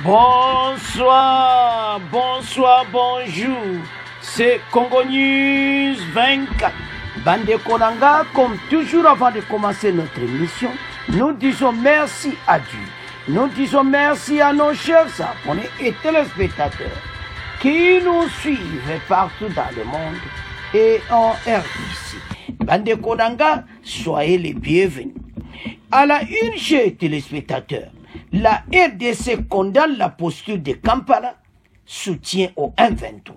Bonsoir, bonsoir, bonjour. C'est Congo News 24. Bande Konanga, comme toujours avant de commencer notre émission, nous disons merci à Dieu. Nous disons merci à nos chers abonnés et téléspectateurs qui nous suivent partout dans le monde et en RDC. Bande Konanga, soyez les bienvenus. À la une, chers téléspectateurs, la RDC condamne la posture de Kampala, soutien au M23.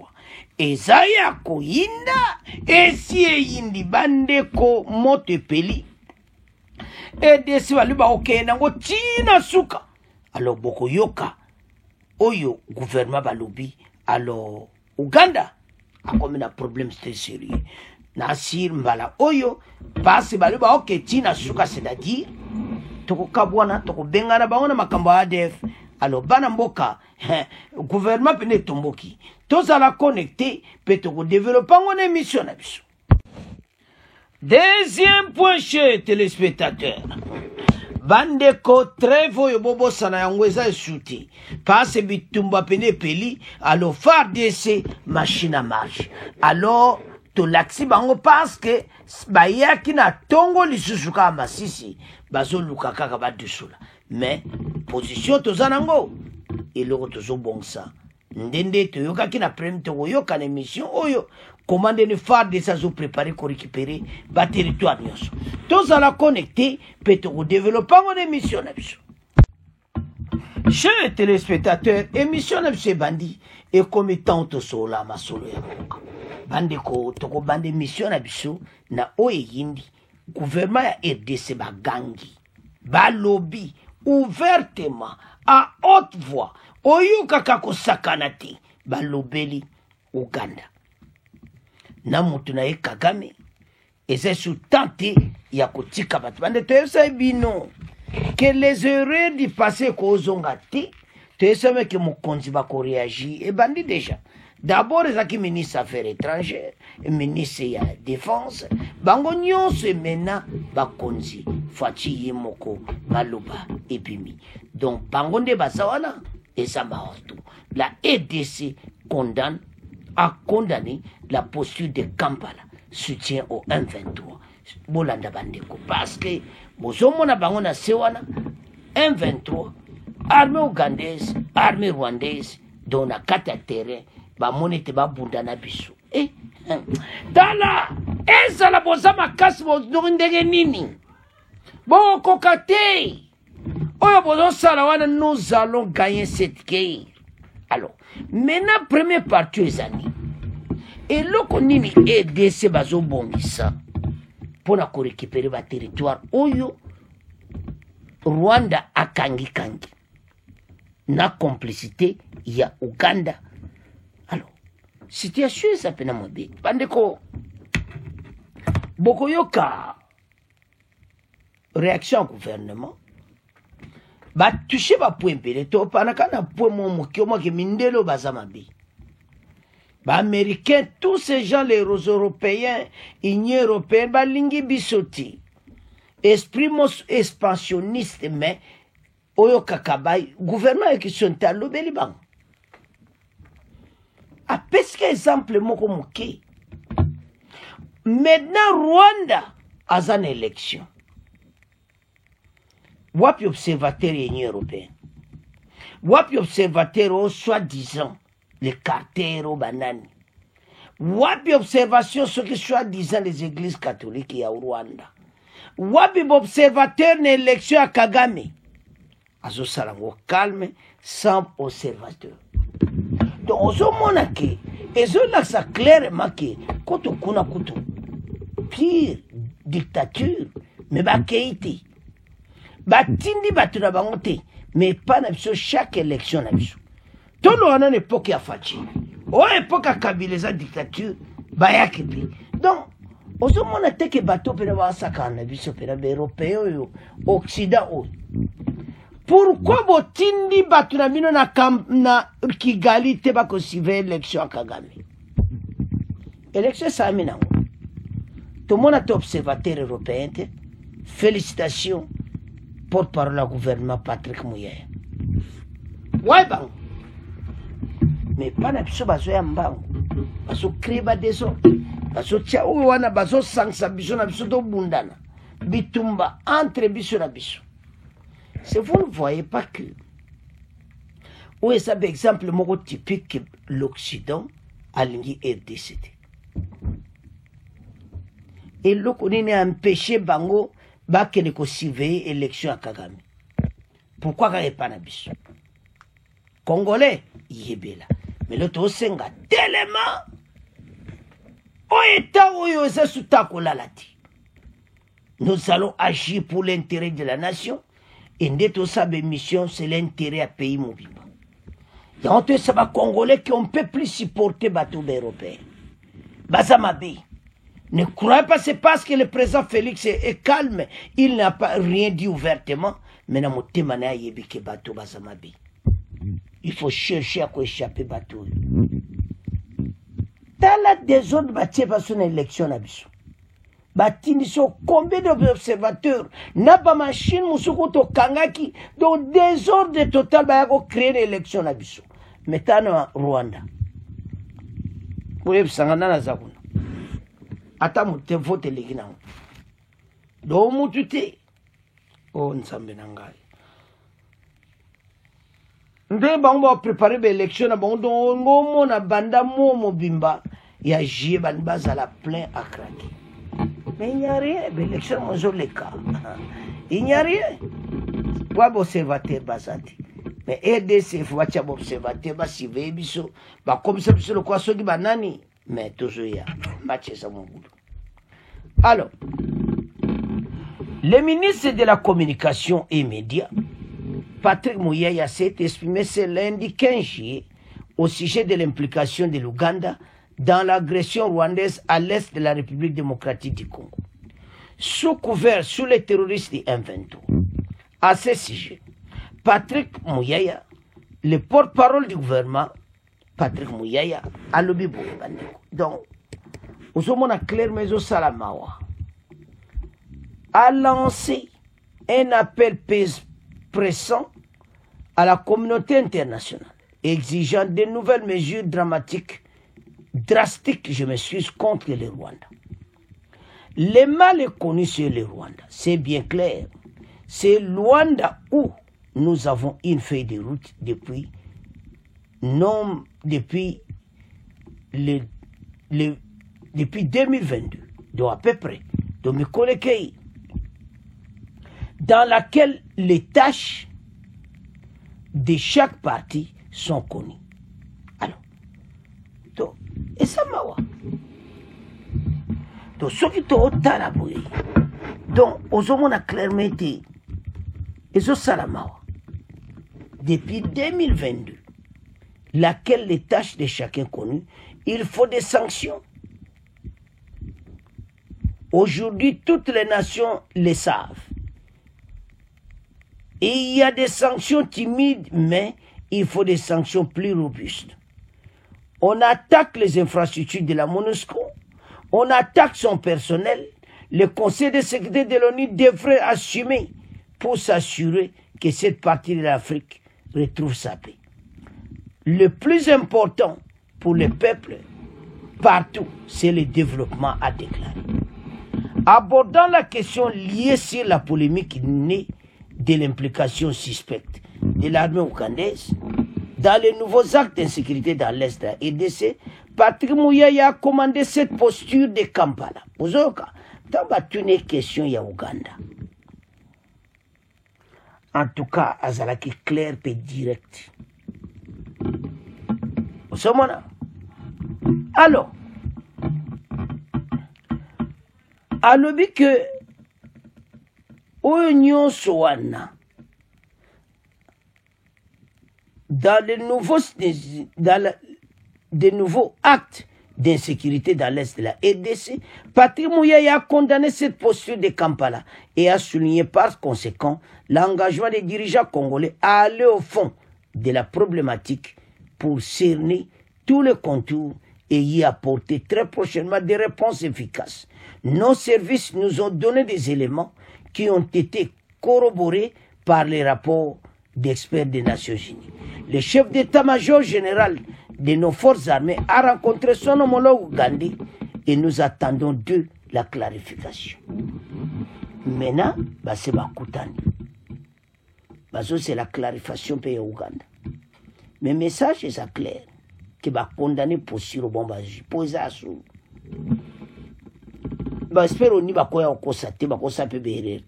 Ezaya koyinda, esie yindi bandeko motepeli. RDC waluba okena ngo tina suka. Alors boko yoka, oyo gouvernement balobi, alors Uganda a comme un problème très sérieux. Nasir mbala oyo, passe baluba oke tina suka, c'est-à-dire toko kabwana toko bengana baona makambo ADF. Alors bana mboka gouvernement pene tomboki tous à la connecter peut toko développer une émission na biso. Deuxième point, chers téléspectateurs, bandeko trevo yo bobo sana yangweza esuti passe bitumba pene peli alors phare DC machine à marche. Alors to laxi bango parce que bayaki na tongo lisusu ka masisi bazo luka kaka badusula mais position tozanango eloko tozo bonsa ndende toyoka ki na premier to yoka na émission oyo commande ne phare de ça zo préparer ko récupérer ba territoire nyonso tozala connecté peut to développer mon émission na biso. Chers téléspectateurs, émission na biso bandi et comme tant to sola masolo ya boka bande ko to ko bande émission na biso na oye yindi gouvernement ya RDC bagangi balobi ouvertement à haute voix oyuka kako sakanati balobeli Uganda na mutu na ye Kagame eza sous tente ya kotika batu bande toyesa bino que les erreurs du passé kozonga te toyesa que mokonzi bako réagir et bandi déjà. D'abord, les ministres des Affaires étrangères, ministre de la Défense, bango nyonso mena bakonzi, Fachi Yemoko, Maluba, Epimi. Donc, bango nde bazawana, et ça m'a la RDC a condamné la posture de Kampala, soutien au M23. Bolanda bandeko. Parce que, bozomona bango na sewana, M23, armée ougandaise, armée rwandaise, dont na kata terrain, ba monete ba bunda na biso dala eza la boza makasi bo ndenge nini bo kokate oyo bozo sala wana nous allons gagner cette guerre. Alors maintenant première partie ezani et loko nini EDC bazo bongisa pona ko récupérer ba territoire oyo Rwanda akangi na complicité ya Uganda. Situation ça pena mobe bandeko bokoyoka réaction au gouvernement ba toucher ba point pele to panaka na point mo ke mindelo bazamabi ba américains tous ces gens les européens Union européenne ba lingi bisoti esprit mos expansionniste mais oyo kakabai gouvernement qui sont talobeli bang. A pesque exemple moko moke. Maintenant Rwanda a une élection. Wapi observateur Union européenne. Wapi observateur au soi-disant les carters au banani. Wapi observation ce qui soi-disant les églises catholiques ya Rwanda. Wapi observateur l'élection à Kagame. Azo salango calme sans observateur. Donc, on a que, et ça clairement que, quand on a pire dictature, mais bah, Keïti, bah, tindi battu na bangote, mais pas na chaque élection na biso. Tout le monde a une époque à Fachi, ou une époque à Kabila dictature, bah, ya kipi. Donc, on a que bateau pour avoir ça quand na biso, pour les Européens, Occident, pourquoi botindi batu na bino na Kigali te ba ko suivre élection Kagame? Élection ça mina. Tout le monde est observateur européen. Félicitations porte-parole du gouvernement Patrick Muyaya. ouais bango mais pas na biso bazo ya mbango bazo créer ba désordre bazo tia oyo wana bazo sangisa biso na biso to bundana bitumba entre biso na biso. Si vous ne voyez pas que où est ça par exemple moko typique que l'Occident a lingi RDC et le connaît a empêché bango ba que ne ko surveiller élection à Kagame. Pourquoi il pas na biso Congolais yebela mais le to senga tellement oeta oyo ça sutako lalati. Nous allons agir pour l'intérêt de la nation et ndeto sabe mission c'est l'intérêt à pays mobimba. Il y a honte ça Congolais qui on peut plus supporter bateau européen. Bazamabe. Ne croyez pas c'est parce que le président Félix est calme, il n'a pas rien dit ouvertement, mais na motema na yebi ke bateau bazamabe. Il faut chercher à quoi échapper bateau. Dans la désordre batie pas son élection na biso. Batiniso combien d'observateurs n'a pas machine musuko to kangaki donc désordre total ba ko créer une élection na biso. Metano Rwanda. Pour sangana na zakuna. Ata mute vote legina. Do mutute. Oh nsambe nangai. Nde bango ba préparer l'élection na bango donc ngomo na banda momo bimba ya jie ban bazala plein à craquer. Mais il n'y a rien, l'élection mondiale le cas. Il n'y a rien. Quoi observateur basati. Mais RDC il faut être observateur bas surveiller biso, ba comme ça biso le quoi soki banani, mais toujours ya match ça mon boulot. Alors, le ministre de la communication et médias Patrick Muyaya s'est exprimé ce lundi 15 juillet au sujet de l'implication de l'Ouganda dans l'agression rwandaise à l'est de la République démocratique du Congo. Sous couvert sous les terroristes du M23. À ce sujet, Patrick Muyaya, le porte-parole du gouvernement, Patrick Muyaya, a lobby pour donc, nous sommes clairement au Salamawa, a lancé un appel pressant à la communauté internationale, exigeant de nouvelles mesures drastiques, je m'excuse, contre le Rwanda. Le mal est connu sur le Rwanda, c'est bien clair. C'est le Rwanda où nous avons une feuille de route depuis 2022, donc à peu près, donc dans laquelle les tâches de chaque parti sont connues. Alors, donc, et ça m'a dit. Donc, ceux qui sont au Taraboué, donc, aux hommes, on a clairement été, et ce Salamawa, depuis 2022, laquelle les tâches de chacun connues, il faut des sanctions. Aujourd'hui, toutes les nations le savent. Et il y a des sanctions timides, mais il faut des sanctions plus robustes. On attaque les infrastructures de la MONUSCO, on attaque son personnel. Le Conseil de sécurité de l'ONU devrait assumer pour s'assurer que cette partie de l'Afrique retrouve sa paix. Le plus important pour le peuple, partout, c'est le développement à déclarer. Abordant la question liée sur la polémique née de l'implication suspecte de l'armée ougandaise dans les nouveaux actes d'insécurité dans l'Est de la RDC, Patrick Muyaya a commandé cette posture de Kampala. Vous avez une question il y a Ouganda. En tout cas, azalaki clair et direct. Alors, alobi que Union Soana dans les nouveaux actes d'insécurité dans l'Est de la RDC, Patrick Muyaya a condamné cette posture de Kampala et a souligné par conséquent l'engagement des dirigeants congolais à aller au fond de la problématique pour cerner tous les contours et y apporter très prochainement des réponses efficaces. Nos services nous ont donné des éléments qui ont été corroborés par les rapports d'experts des Nations Unies. Le chef d'état-major général de nos forces armées a rencontré son homologue ougandais et nous attendons de la clarification. Maintenant, c'est Bakutani. C'est la clarification pour Ouganda. Mais le message est clair. Que va condamner pour Siro Bombaji. Pour ça, j'espère qu'on va constater, qu'on va saper.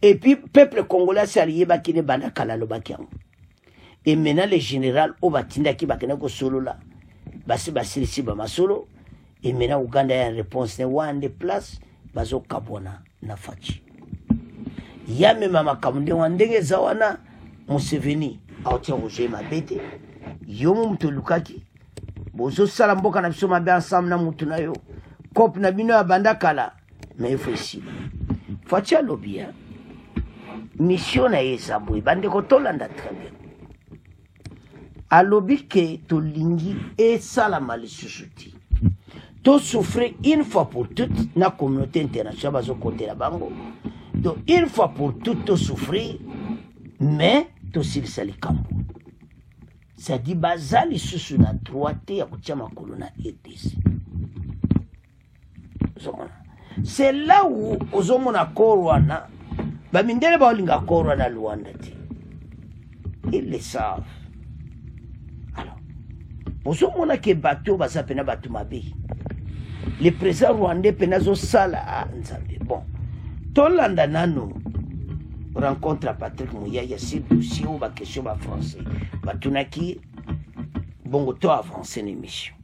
Et puis, le peuple congolais s'est allié à Kine Banakala Lobakiang. Et maintenant, le général Obatinda qui va venir solo là. C'est Basili Bamasolo. Et maintenant, Ouganda a une réponse. Il y a une place. Bazo Kabona Nafachi. Yame mama kamunde wandenge zawana Museveni autia roger mabete yomu mtolukaki bozo sala mboka na biso mabe ensemble na mutu na yo kop na bino ya bandakala mais il faut ici fatia lobia mission na yezabwe bande ko tolanda très bien alobi ke to lingi e sala malisusu ti to souffrir une fois pour toutes na communauté internationale bazo côté la bango. Donc, une fois pour toutes, tu souffrir, mais tu aussi le cambo. C'est-à-dire, bazali sous la droite à Kouchama Kolona RDC. C'est là où, aux hommes na Korwana, Bamindele Baolinga Korwana Luanda. Ils le savent. Alors, aux hommes qui bateau, Basapena Batumabe. Le président rwandais Penazo Sala à Nzambe. Bon. Tolanda nano rencontre à Patrick Mouyaya si ou ba question ba français batunaki bongo to avancer l'émission.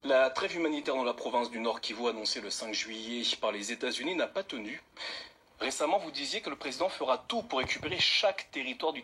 La trêve humanitaire dans la province du Nord Kivu annoncée le 5 juillet par les États-Unis n'a pas tenu. Récemment, vous disiez que le président fera tout pour récupérer chaque territoire du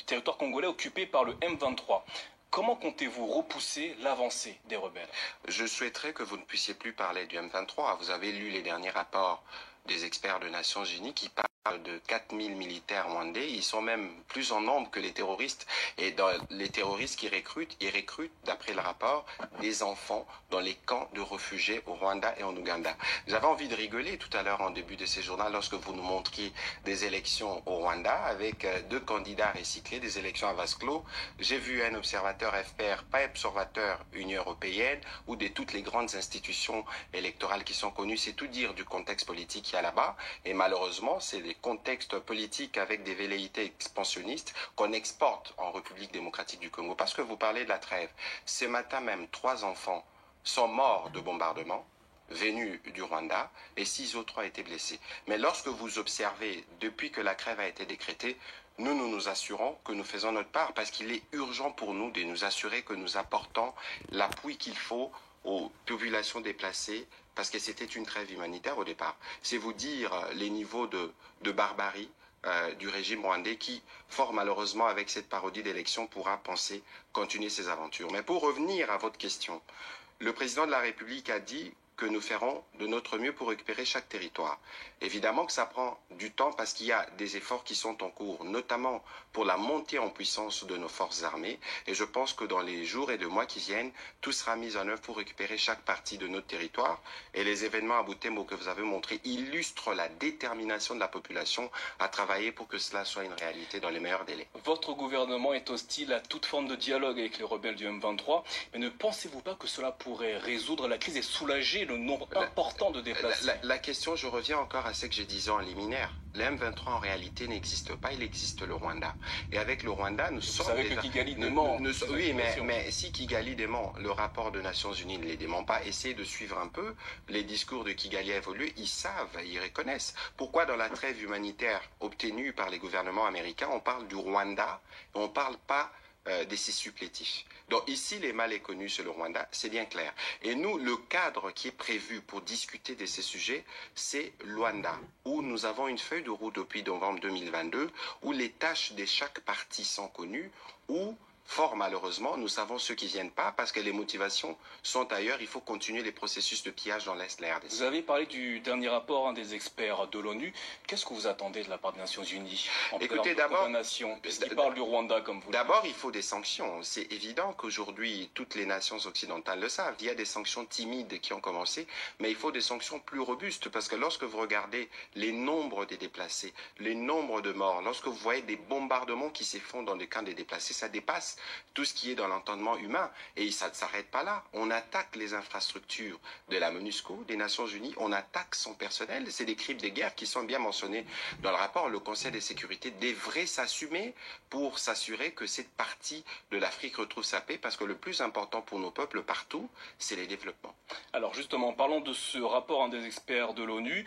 territoire congolais occupé par le M23. Comment comptez-vous repousser l'avancée des rebelles? Je souhaiterais que vous ne puissiez plus parler du M23. Vous avez lu les derniers rapports des experts des Nations Unies qui parlent de 4000 militaires rwandais. Ils sont même plus en nombre que les terroristes. Et dans les terroristes qui recrutent, ils recrutent, d'après le rapport, des enfants dans les camps de réfugiés au Rwanda et en Ouganda. J'avais envie de rigoler tout à l'heure en début de ces journaux lorsque vous nous montriez des élections au Rwanda avec deux candidats recyclés, des élections à vase clos. J'ai vu un observateur FPR, pas observateur Union européenne ou de toutes les grandes institutions électorales qui sont connues. C'est tout dire du contexte politique qu'il y a là-bas. Et malheureusement, c'est des contextes politiques avec des velléités expansionnistes qu'on exporte en République démocratique du Congo. Parce que vous parlez de la trêve. Ce matin même, 3 enfants sont morts de bombardement venus du Rwanda et 6 autres ont été blessés. Mais lorsque vous observez, depuis que la trêve a été décrétée, nous nous assurons que nous faisons notre part parce qu'il est urgent pour nous de nous assurer que nous apportons l'appui qu'il faut aux populations déplacées parce que c'était une trêve humanitaire au départ. C'est vous dire les niveaux de barbarie du régime rwandais qui, fort malheureusement avec cette parodie d'élection, pourra penser continuer ses aventures. Mais pour revenir à votre question, le président de la République a dit que nous ferons de notre mieux pour récupérer chaque territoire. Évidemment que ça prend du temps parce qu'il y a des efforts qui sont en cours, notamment pour la montée en puissance de nos forces armées. Et je pense que dans les jours et les mois qui viennent, tout sera mis en œuvre pour récupérer chaque partie de notre territoire. Et les événements à Butembo que vous avez montrés illustrent la détermination de la population à travailler pour que cela soit une réalité dans les meilleurs délais. Votre gouvernement est hostile à toute forme de dialogue avec les rebelles du M23, mais ne pensez-vous pas que cela pourrait résoudre la crise et soulager le nombre important de déplacés? La question, je reviens encore à ce que j'ai dit en liminaire. Le M23 en réalité n'existe pas, il existe le Rwanda. Et avec le Rwanda, nous sommes... Vous savez que Kigali dément. Oui, mais si Kigali dément, le rapport des Nations Unies ne les dément pas. Essayez de suivre un peu. Les discours de Kigali évoluent, ils savent, ils reconnaissent. Pourquoi dans la trêve humanitaire obtenue par les gouvernements américains, on parle du Rwanda et on ne parle pas de ses supplétifs. Donc ici, les mal est connu sur le Rwanda, c'est bien clair. Et nous, le cadre qui est prévu pour discuter de ces sujets, c'est Luanda, où nous avons une feuille de route depuis novembre 2022, où les tâches de chaque partie sont connues, où Fort malheureusement, nous savons ceux qui ne viennent pas parce que les motivations sont ailleurs. Il faut continuer les processus de pillage dans l'Est de la RDC. Vous avez parlé du dernier rapport des experts de l'ONU. Qu'est-ce que vous attendez de la part des Nations Unies? Écoutez, d'abord, puisqu'ils parlent du Rwanda comme vous. D'abord, il faut des sanctions. C'est évident qu'aujourd'hui, toutes les nations occidentales le savent. Il y a des sanctions timides qui ont commencé, mais il faut des sanctions plus robustes parce que lorsque vous regardez les nombres des déplacés, les nombres de morts, lorsque vous voyez des bombardements qui s'effondrent dans les camps des déplacés, ça dépasse tout ce qui est dans l'entendement humain. Et ça ne s'arrête pas là. On attaque les infrastructures de la MONUSCO, des Nations Unies, on attaque son personnel. C'est des crimes de guerre qui sont bien mentionnés dans le rapport. Le Conseil de sécurité devrait s'assumer pour s'assurer que cette partie de l'Afrique retrouve sa paix, parce que le plus important pour nos peuples partout, c'est les développements. Alors justement, parlons de ce rapport des experts de l'ONU.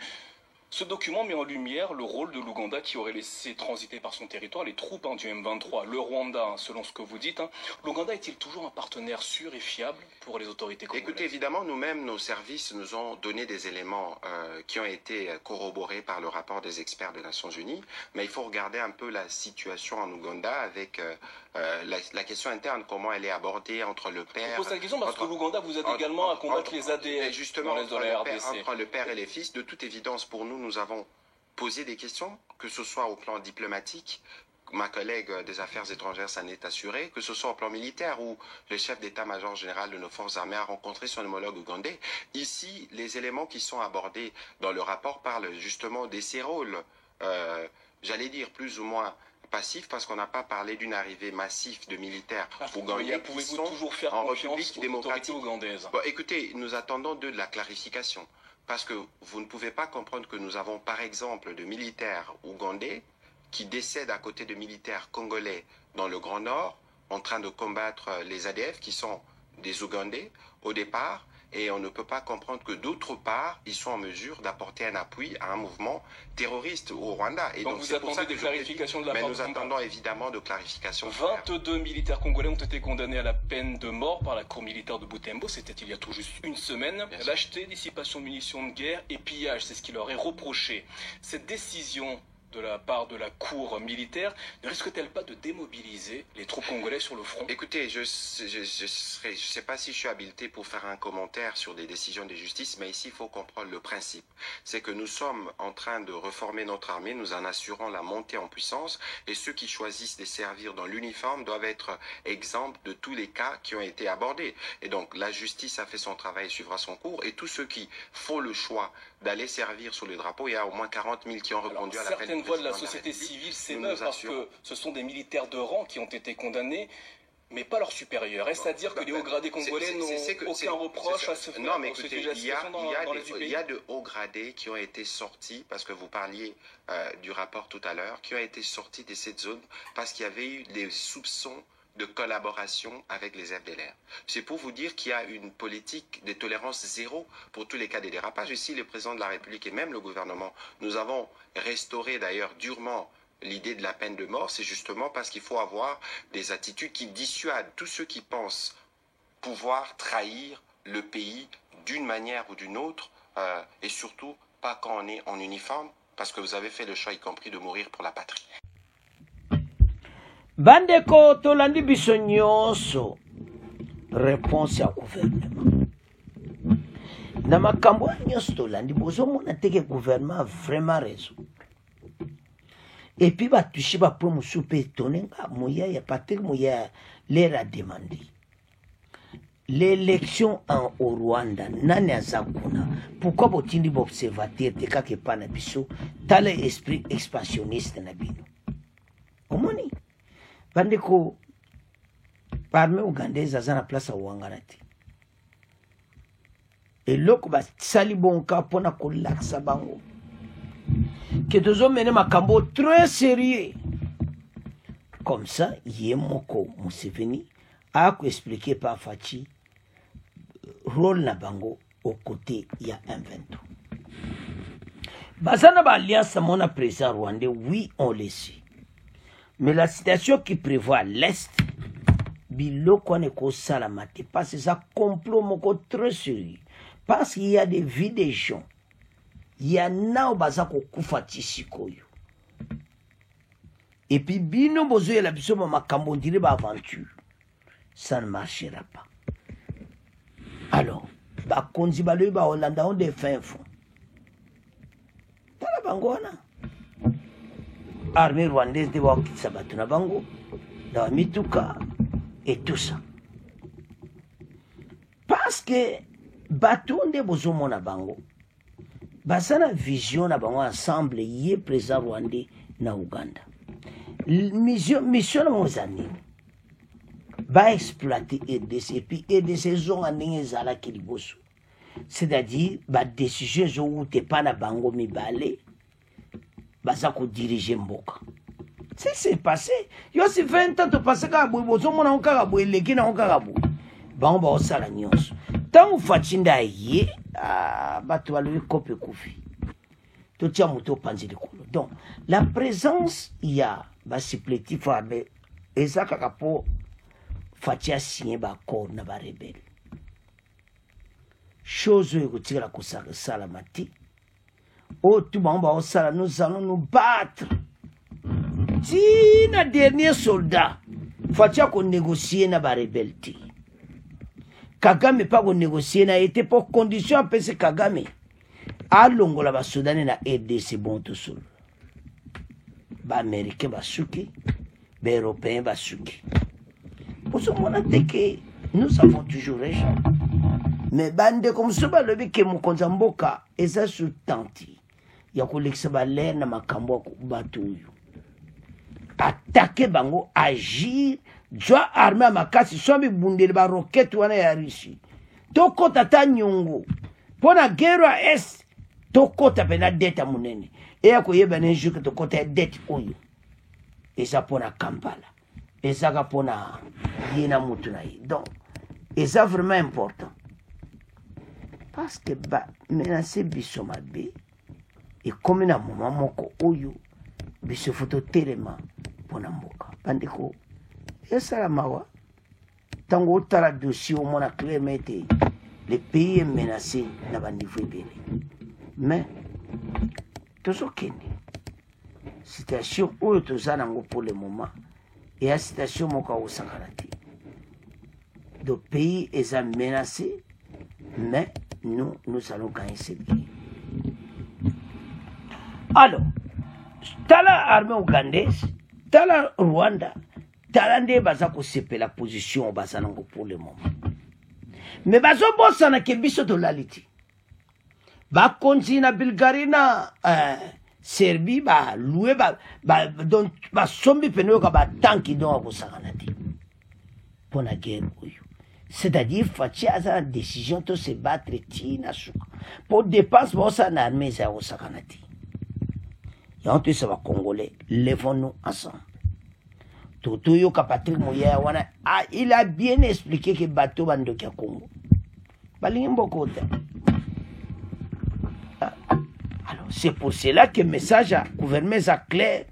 Ce document met en lumière le rôle de l'Ouganda qui aurait laissé transiter par son territoire les troupes du M23. Le Rwanda, selon ce que vous dites, l'Ouganda est-il toujours un partenaire sûr et fiable pour les autorités congolaises? Écoutez, évidemment, nous-mêmes, nos services nous ont donné des éléments qui ont été corroborés par le rapport des experts des Nations Unies, mais il faut regarder un peu la situation en Ouganda avec la question interne, comment elle est abordée entre le père... Je pose cette question parce que l'Ouganda, vous aide également à combattre les ADF justement, dans l'est de la RDC. Entre le père et les fils, de toute évidence, pour nous avons posé des questions, que ce soit au plan diplomatique, ma collègue des Affaires étrangères s'en est assurée, que ce soit au plan militaire où le chef d'état-major général de nos forces armées a rencontré son homologue ougandais. Ici, les éléments qui sont abordés dans le rapport parlent justement de ces rôles, j'allais dire plus ou moins passifs, parce qu'on n'a pas parlé d'une arrivée massive de militaires ougandais qui sont toujours faire en République démocratique ougandaise? Bon, écoutez, nous attendons de la clarification. Parce que vous ne pouvez pas comprendre que nous avons par exemple de militaires ougandais qui décèdent à côté de militaires congolais dans le Grand Nord en train de combattre les ADF qui sont des Ougandais au départ, et on ne peut pas comprendre que d'autre part, ils sont en mesure d'apporter un appui à un mouvement terroriste au Rwanda. Et donc vous attendez des clarifications de la part de l'Ouganda. Mais nous attendons évidemment de clarifications. 22 militaires congolais ont été condamnés à la peine de mort par la cour militaire de Butembo. C'était il y a tout juste une semaine. Lâcheté, dissipation de munitions de guerre et pillage, c'est ce qui leur est reproché. Cette décision de la part de la cour militaire ne risque-t-elle pas de démobiliser les troupes congolaises sur le front? Écoutez, je sais pas si je suis habilité pour faire un commentaire sur des décisions de justice, mais ici il faut comprendre le principe. C'est que nous sommes en train de reformer notre armée, nous en assurons la montée en puissance, et ceux qui choisissent de servir dans l'uniforme doivent être exempts de tous les cas qui ont été abordés. Et donc la justice a fait son travail et suivra son cours, et tous ceux qui font le choix d'aller servir sous le drapeau, il y a au moins 40 000 qui ont répondu à la peine. Certaines voix de la société civile s'émeuvent parce que ce sont des militaires de rang qui ont été condamnés, mais pas leurs supérieurs. Est-ce à dire que les hauts gradés congolais n'ont aucun reproche à se faire? Non, mais écoutez, il y a de hauts gradés qui ont été sortis, parce que vous parliez du rapport tout à l'heure, qui ont été sortis de cette zone parce qu'il y avait eu des soupçons de collaboration avec les FDLR. C'est pour vous dire qu'il y a une politique de tolérance zéro pour tous les cas de dérapage. Ici, le président de la République et même le gouvernement, nous avons restauré d'ailleurs durement l'idée de la peine de mort. C'est justement parce qu'il faut avoir des attitudes qui dissuadent tous ceux qui pensent pouvoir trahir le pays d'une manière ou d'une autre, et surtout pas quand on est en uniforme, parce que vous avez fait le choix, y compris de mourir pour la patrie. Bandeko tolandi biso nyonso réponse ya gouvernement na makambo nyonso tolandi bozomona teke gouvernement vraiment raison et puis batushi bapo mosusu mpe etonenga moyaya Patrick Moyaya leur a demandé l'élection au Rwanda nani aza kuna, pourquoi botindi baobservateur te kaka epa na biso tala esprit expansionniste na bino omoni bandeko parmi ougandaise aza na place awangana te eloko basali bonka mpona kolakisa bango ke tozomene makambo très sérieux comme ça ye moko Museveni akoexplike pa Faci rôle na bango au côté ya M23 baza na baalliance mona président rwandais. Oui, on le sait, mais la situation qui prévoit à l'Est, biloko ne ko salamate, parce que ça complot moko très sérieux, parce qu'il y a des vies des gens, il y en a baza ko kufati sikoyo, et puis bino bozo la biso makambo dire ba aventure, ça ne marchera pas. Alors, bakonzi balobi ba Hollanda on des fins fond. Tala bango wana. Armée rwandaise de wakitisa batu na bango, na mituka et tout ça. Parce que batu nde bozomona bango. Basana vision na bango ensemble yé président rwandais na Uganda. Mission na mozani. Ba exploiter EDC et puis EDC zon ndenge zala kiliboso. C'est-à-dire ba décision zo ute pa na bango mibale baza ko diriger mboka. C'est passé. Yo si 20 ans to passé ka bozo mona onka bo eleki na onka bo. Bango ba osala nyonso. Tant fachinda ye bato balobi kope kufi. To tia moto panzi likolo. Donc la présence il y a ba supplétif armé ezaka kapo fatia signé ba accord na ba rebelle. Chose que la salamati. Oh, tout le monde nous allons nous battre. Si le dernier soldat, fatia qu'on négocie na ba rebelle. Kagame pas qu'on négocie na été pour condition à PC Kagame. A longola ba Soudanais na aider c'est bon tout seul. Ba Américain ba suki, ba Européen ba suki. Pour ce moment que nous avons toujours raison. Mais bande comme ça ba lebi ke mukonza mboka eza sous-tanti. Ya kolekisa ba l'air na makambo ko batuyu. Attaquer bango, agir, jwa armée makasi sombi bundeli ba roquette wana ya Russie. Toko tata nyongo. Pona guerre est toko tapena dette munene. E ya koyeba nenju ke toko ta dette oyo. Eza pona Kampala. Eza ka pona yena mutu na yi. Donc, eza vraiment important. Parce que ba menacer biso mabe et comme na moment moko oyo biso photo telema pona mboka bandeko esa mawa tango tala dossier au mona clairement le pays est menacé na ba niveau belé mais tozo kende situation oyo tozana ngo pour le moment et la situation moko au sakarati le pays est menacé mais nous allons gagner cette guerre. Alors, tala armée ougandaise, tala Rwanda, tala nde baza ko sepe la position bazanango pour le moment. Mais bazo bosana ke biso to laliti. Ba konzi na Bulgarie na Serbie ba loué ba donc ba sombi peno ka ba tanki don ko sakanati. Pour la guerre oyo. C'est-à-dire, Fatia a une décision de se battre pour dépenser votre armée au Sakanati. Et on te va Congolais, lèvons-nous ensemble. Toto Patrick Moya, il a bien expliqué que bateau bandokia Congo. Alors, c'est pour cela que le message a gouvernement est clair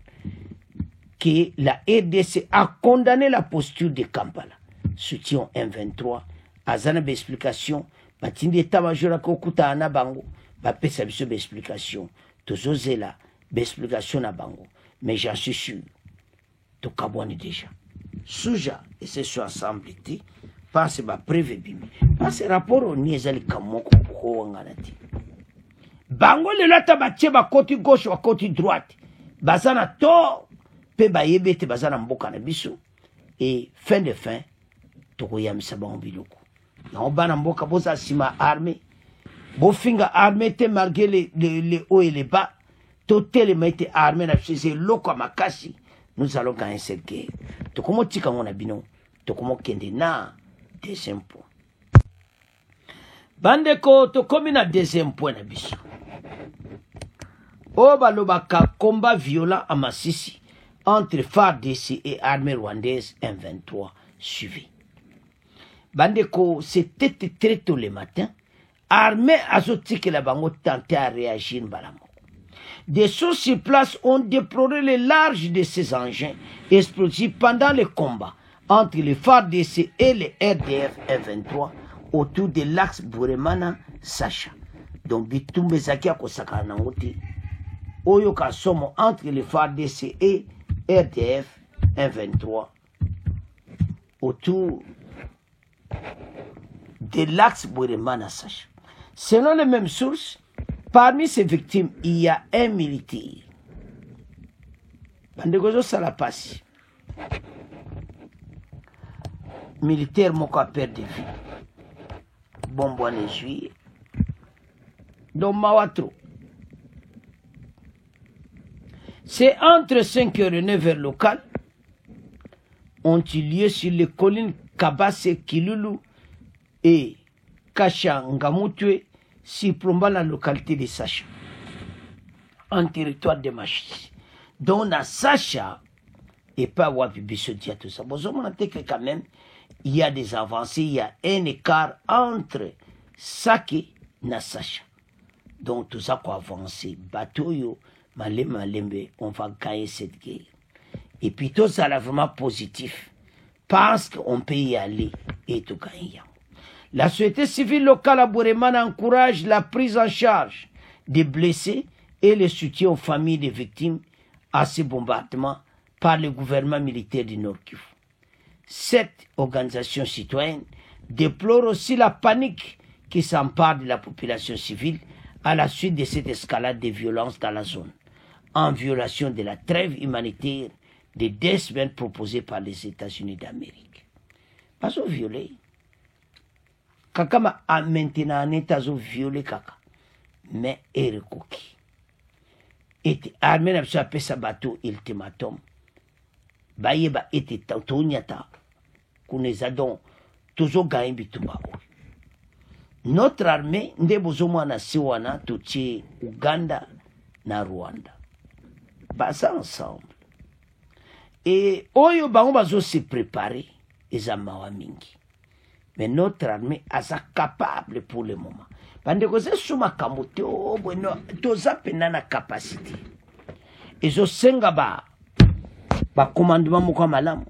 que la RDC a condamné la posture de Kampala. Soutien M23 azana be explication batindi état-major ko kuta na bango ba pesa biso be explication tozozela be explication na bango mais j'en suis sûr to kabwani déjà suja et c'est sur ensemble ti parce ba prévu bimi parce rapport au niezali kamoko ko nganati bango le lata ba tcheba côté gauche ou côté droite bazana to pe ba yebete bazana mboka na biso et fin de fin tokoyamisa bango biloko na bana mboka boza sima armée bofinga armée te malgré les hauts et les bas totele mete armée na chez loko makasi nous allons gagner cette guerre tokomo tika ngona bino tokomo kende na deuxième point bandeko tokomi na deuxième point na biso o balobaka combat violent à Masisi entre FARDC et armée rwandaise M23 suivi. Bandeko, c'était très tôt le matin. Armée azotique la bango tenté à réagir balamo. Des sources sur place ont déploré le large de ces engins explosifs pendant le combat entre les FARDC et les RDF F23 autour de l'axe Buremana-Sacha. Donc, Bitumbe Zakia Kosaka Nangote, Oyoka Somo entre les FARDC et RDF F23 autour de l'axe Bouéremana-Sacha. Selon les mêmes sources, parmi ces victimes, il y a un militaire. Bandegozo Salapasi. Militaire moko a perdu de vie. Bombouane juillet. Donc Mawatro. C'est entre 5h et 9h locales ont eu lieu sur les collines Kabase, Kilulu et Kashangamutwe, surplombant la localité de Sacha, en territoire de Machis. Donc, dans Sacha, et pas Wapibisodia, tout ça. Bon, je que quand même, il y a des avancées, il y a un écart entre Sake et Sacha. Donc, tout ça pour avancer. Bateau, malembe, on va gagner cette guerre. Et puis, tout ça, là, vraiment positif. Parce qu'on peut y aller et tout gagner. La société civile locale à Bouéremana encourage la prise en charge des blessés et le soutien aux familles des victimes à ces bombardements par le gouvernement militaire du Nord Kivu. Cette organisation citoyenne déplore aussi la panique qui s'empare de la population civile à la suite de cette escalade de violence dans la zone, en violation de la trêve humanitaire des 2 semaines proposée par les États-Unis d'Amérique. Pas au violer. Kaka a maintenant un état violé kaka. Mais Erekoki. Et armée n'a pas sa bateau ultimatum. Bayeba était tantonyata. Kunezadon. Toujours gagné bitumba. Notre armée, ndebozomwa na siwana tutie Uganda na Rwanda. Basa ensemble. Et oyo bango bazo se préparer ezamawa mingi. Mais notre armée est capable pour le moment. Parce que c'est souma kamote o bueno toza penana capacité. Et zo senga ba commandement moko malamu.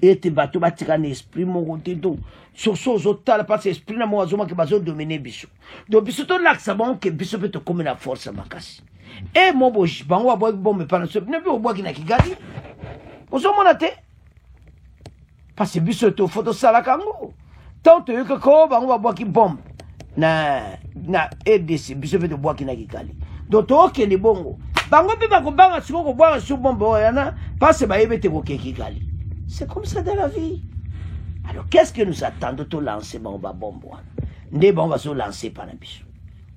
Et te bato batika na esprit moko te do. Soso zo tala parce esprit na mo azoma ke bazo dominer biso. Donc biso to laksa bon ke biso peut comme la force makasi. Et mo bo bango abo bon me pana so ne bi obo ki na Kigali. Ozo monate. Parce que biso to photo sala kango. Tant que ko bango ba boki bombe na RDC biso peut boki na Kigali. Donc to ke ni bongo. Bango bi ba ko banga siko ko boka su bombe yana parce ba yebete ko Kigali. C'est comme ça dans la vie. Alors qu'est-ce que nous attendons de lancer bango bombe wana? Nde bango so lancer par biso.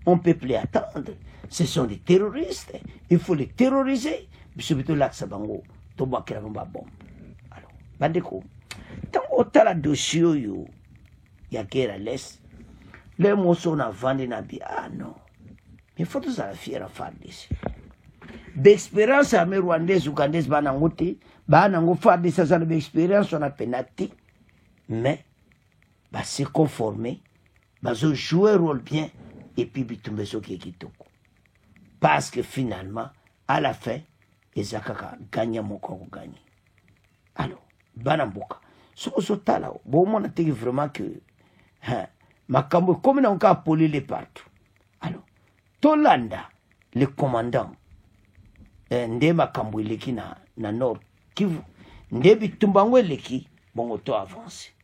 On peut plus attendre. Ce sont des terroristes. Il faut les terroriser. Biso peut laksa bango to boki la bombe. Alors bandeko tant otala dossier yo ya guerre à l'est les mots sont à vendre na bi ah non mais faut tous à fier à faire des d'expérience à rwandaise ougandaise bana ngote bana ngo faire des ça d'expérience on a penati mais bah se conformer bah jouer rôle bien et puis bitumbe so qui kitoko parce que finalement à la fin ezakaka gagner mon corps gagner alors bana mboka so tala bon on a dit vraiment que makambo comme on a appelé les partout alors Tolanda le commandant nde makambo eleki na Nord Kivu nde bitumba ngweleki bon to avancer.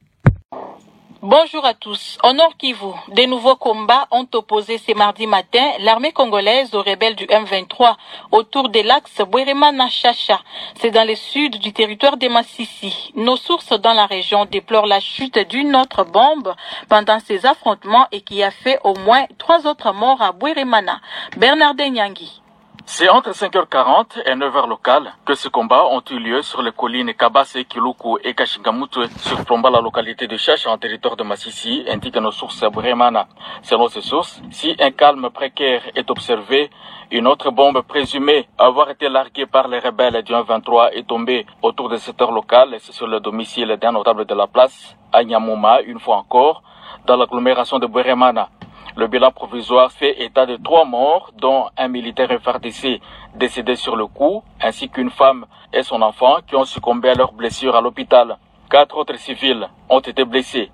Bonjour à tous. Au Nord Kivu, des nouveaux combats ont opposé ce mardi matin l'armée congolaise aux rebelles du M23 autour de l'axe Bouéremana-Chacha. C'est dans le sud du territoire de Massissi. Nos sources dans la région déplorent la chute d'une autre bombe pendant ces affrontements et qui a fait au moins 3 autres morts à Bouéremana. Bernardin Nyangi. C'est entre 5h40 et 9h locales que ces combats ont eu lieu sur les collines Kabase, Kiluku et Kashingamutwe, surplombant la localité de Chacha en territoire de Massissi, indiquent nos sources à Bouéremana. Selon ces sources, si un calme précaire est observé, une autre bombe présumée avoir été larguée par les rebelles du 1-23 est tombée autour de cette heure locale et c'est sur le domicile d'un notable de la place, à Nyamuma, une fois encore, dans l'agglomération de Bouéremana. Le bilan provisoire fait état de 3 morts, dont un militaire FARDC décédé sur le coup, ainsi qu'une femme et son enfant qui ont succombé à leurs blessures à l'hôpital. 4 autres civils ont été blessés.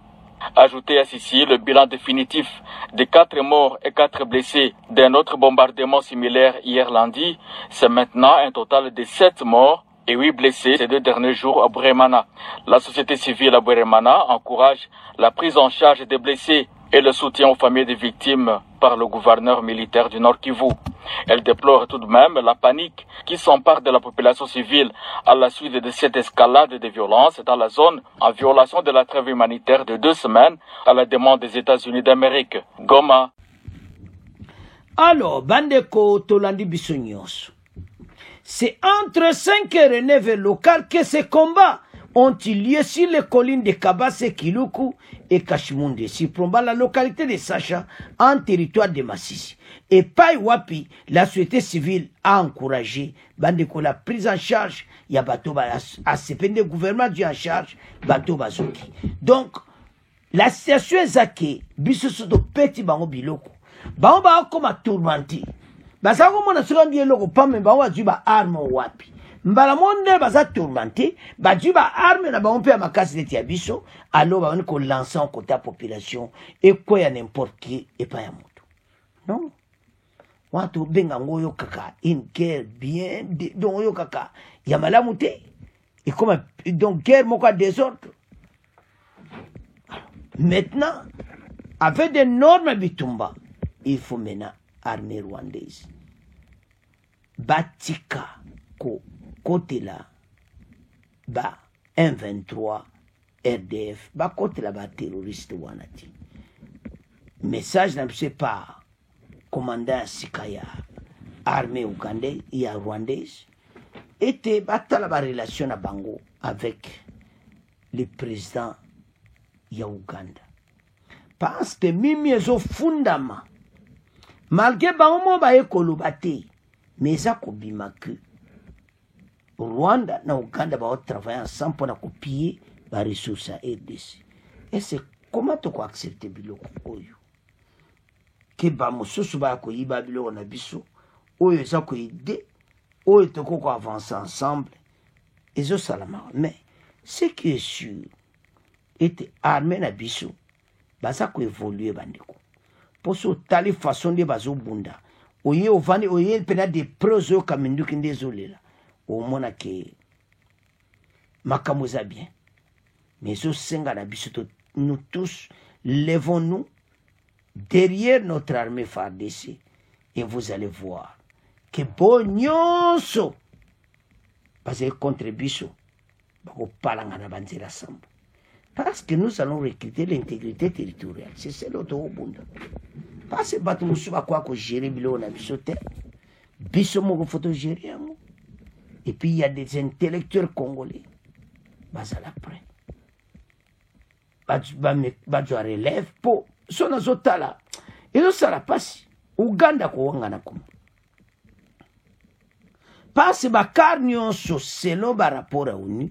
Ajoutez à ceci le bilan définitif de 4 morts et 4 blessés d'un autre bombardement similaire hier lundi. C'est maintenant un total de 7 morts et 8 blessés ces 2 derniers jours à Bweremana. La société civile à Bweremana encourage la prise en charge des blessés et le soutien aux familles des victimes par le gouverneur militaire du Nord Kivu. Elle déplore tout de même la panique qui s'empare de la population civile à la suite de cette escalade de violence dans la zone en violation de la trêve humanitaire de 2 semaines à la demande des États-Unis d'Amérique. Goma. Alors, Bandeko Tolandi Bissonyos. C'est entre 5h et 9h local que ces combats ont eu lieu sur les collines de Kabase, Kiluku et Kashimunde, sur la localité de Sacha, en territoire de Massissi. Et Pai Wapi, la société civile a encouragé Bandeko la prise en charge, il y a Bato à CPN, le gouvernement du en charge, Bato Bazoki. Donc, la situation est zaké, Bissoso de Petit Bango Biloko. Bango Bango comme à tourmenter. Basango mona soki eloko pambe bango bazwi ba arme wapi mbala monde baza tourmenté bazwi ba arme na bango mpe ya makasi neti ya biso alo babani kolansa en côté ya population ekweya n'importe qui epa ya moto non wana tobenga ngo oyo kaka une guerre bien donc oyo kaka ya malamu te ekoma donc guerre moko ya désordre. Maintenant avec des normes bitumba il faut maintenant armée rwandaise batika ko côté là ba M23 RDF ba côté là ba terroriste wanati message n'a pas commandant Sikaya armée ougandais et rwandaise était batala ba relation à bango avec le président ya Ouganda parce que mimi ezo fundama malgré bango ba ekolo bate mais ça kobima que Rwanda na Ouganda ba travailler ensemble pour copier ba ressources à RDC. Et c'est comment tu accepter biloko oyo que ba mosusu ba ko yiba biloko na biso oyo za ko ide oyo to ko avancer ensemble et zo salama. Mais ce qui est sûr était armé na biso ba ça ko évoluer bandeko pour so tali façon de bazo bunda oye ovani oye pena des prozo kaminduki ndezolela au mona ke makamuza bien mais so senga na biso nous tous levons-nous derrière notre armée FARDC et vous allez voir que bonyoso parce que contre biso bako palanga na banzela sambo parce que nous allons recruter l'intégrité territoriale c'est celle auto bunda. Parce que bato musuba kwa ko gérer bilo na biso te biso moko photo gérer yango et puis il y a des intellectuels congolais bazala prêt bajo relève po sona zotala ezo sala pasi Uganda ko wangana ko parce bakar nyonso selon ba rapport a ONU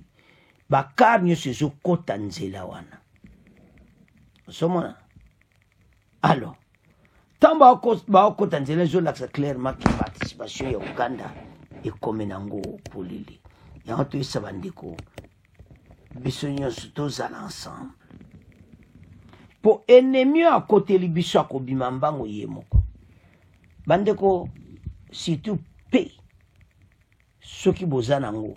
bakar nyonso ezo kota nzela wana somona alors tamba ko tanzela zo l'axe clairement que participation ya Uganda et comme nango polili ya to isabandiko bisonyo surtout à l'ensemble pour ennemi à côté libiso ko bimambango yemoko bandeko surtout pe soki bozana ngo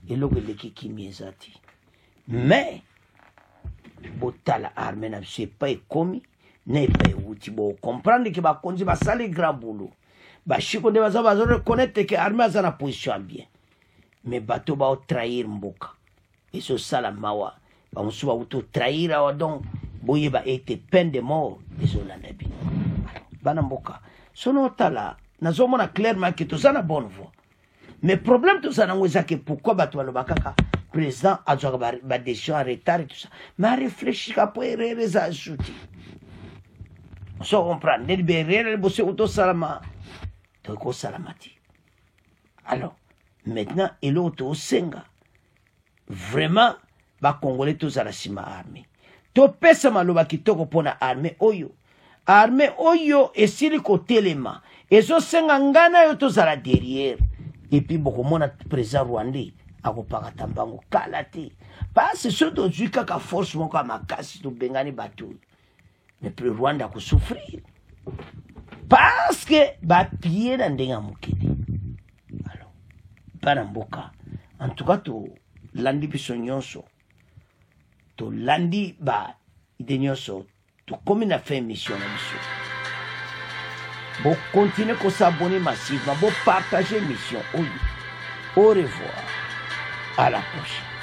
eloko leki kimiezati mais botala armée na c'est pas commis n'est pas outil bon comprendre que ba konzi ba sali grand boulot ba chiko de baza bazo reconnaître que armée a na position bien mais bato ba trahir mboka et ce sala mawa ba musuba auto trahir awa donc boye ba été peine de mort désolé nabi bana mboka sono tala nazomona clairement que tout ça na bonne voie mais problème tout ça na ngweza que pourquoi bato ba kaka président a ba décision en retard et tout ça mais réfléchir après les ajouter so comprendre libérer bosse auto salama to ko salamati alors maintenant il auto senga vraiment ba congolais tous à la sima armée to pesa maloba kitoko pona armée oyo esili ko telema ezo senga ngana yo to zala derrière et puis boko mona président rwandais akopaka tambango kalati parce que to zuka ka force moko makasi to bengani batu mais plus Rwanda ko souffrir parce que ba pied na ndenga mukidi alors bana mboka en tout cas to landi biso nyonso to landi ba ide nyonso to komi na fait émission na biso bo continuer ko s'abonner massivement bo partager émission. Au revoir, à la prochaine.